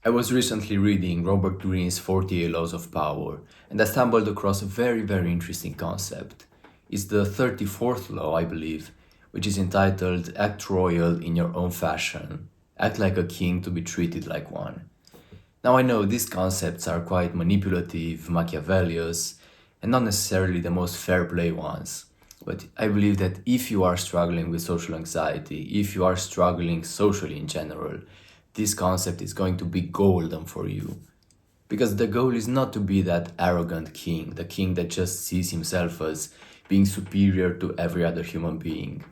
I was recently reading Robert Greene's 48 Laws of Power, and I stumbled across a very interesting concept. It's the 34th law, I believe, which is entitled Act Royal in Your Own Fashion. Act like a king to be treated like one. Now I know these concepts are quite manipulative, Machiavellian, and not necessarily the most fair play ones. But I believe that if you are struggling with social anxiety, if you are struggling socially in general, this concept is going to be golden for you. Because the goal is not to be that arrogant king, the king that just sees himself as being superior to every other human being.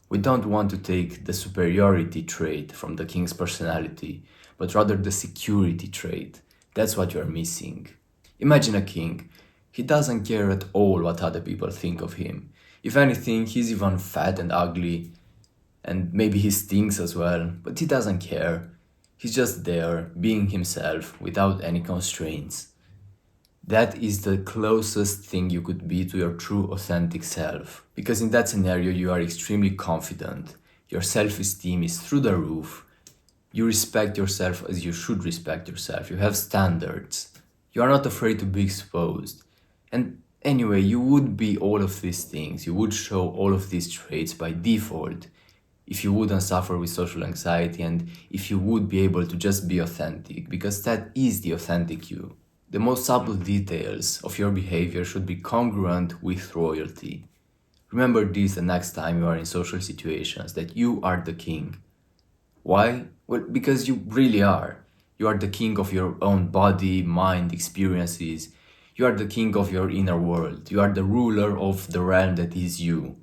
We don't want to take the superiority trait from the king's personality, but rather the security trait. That's what you're missing. Imagine a king. He doesn't care at all what other people think of him. If anything, he's even fat and ugly, and maybe he stinks as well, but he doesn't care. He's just there, being himself, without any constraints. That is the closest thing you could be to your true authentic self. Because in that scenario you are extremely confident, your self-esteem is through the roof, you respect yourself as you should respect yourself, you have standards, you are not afraid to be exposed. And anyway, you would be all of these things, you would show all of these traits by default if you wouldn't suffer with social anxiety and if you would be able to just be authentic, because that is the authentic you. The most subtle details of your behavior should be congruent with royalty. Remember this the next time you are in social situations, that you are the king. Why? Well, because you really are. You are the king of your own body, mind, experiences. You are the king of your inner world. You are the ruler of the realm that is you.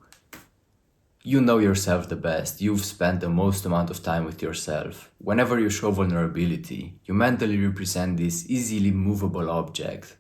You know yourself the best. You've spent the most amount of time with yourself. Whenever you show vulnerability, you mentally represent this easily movable object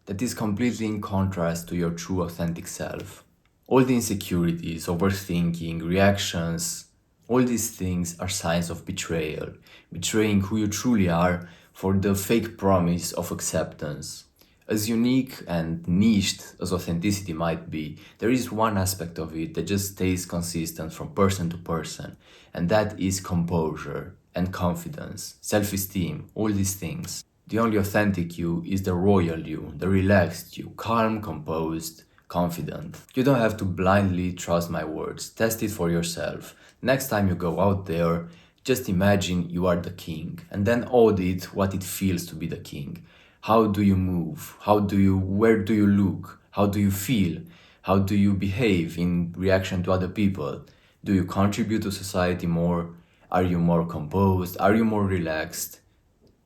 that is completely in contrast to your true authentic self. All the insecurities, overthinking, reactions, all these things are signs of betrayal, betraying who you truly are for the fake promise of acceptance. As unique and niched as authenticity might be, there is one aspect of it that just stays consistent from person to person, and that is composure and confidence, self-esteem, all these things. The only authentic you is the royal you, the relaxed you, calm, composed, confident. You don't have to blindly trust my words, test it for yourself. Next time you go out there, just imagine you are the king, and then audit what it feels to be the king. How do you move? Where do you look? How do you feel? How do you behave in reaction to other people? Do you contribute to society more? Are you more composed? Are you more relaxed?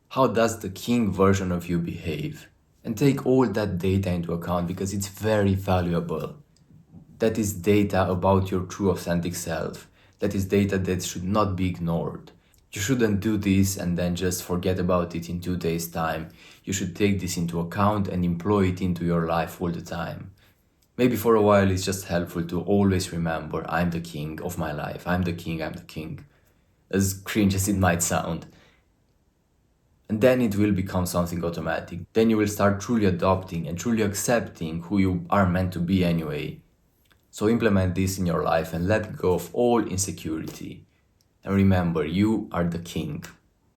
How does the king version of you behave? And take all that data into account because it's very valuable. That is data about your true authentic self. That is data that should not be ignored. You shouldn't do this and then just forget about it in 2 days' time. You should take this into account and employ it into your life all the time. Maybe for a while it's just helpful to always remember I'm the king of my life. I'm the king. As cringe as it might sound. And then it will become something automatic. Then you will start truly adopting and truly accepting who you are meant to be anyway. So implement this in your life and let go of all insecurity. And remember, you are the king.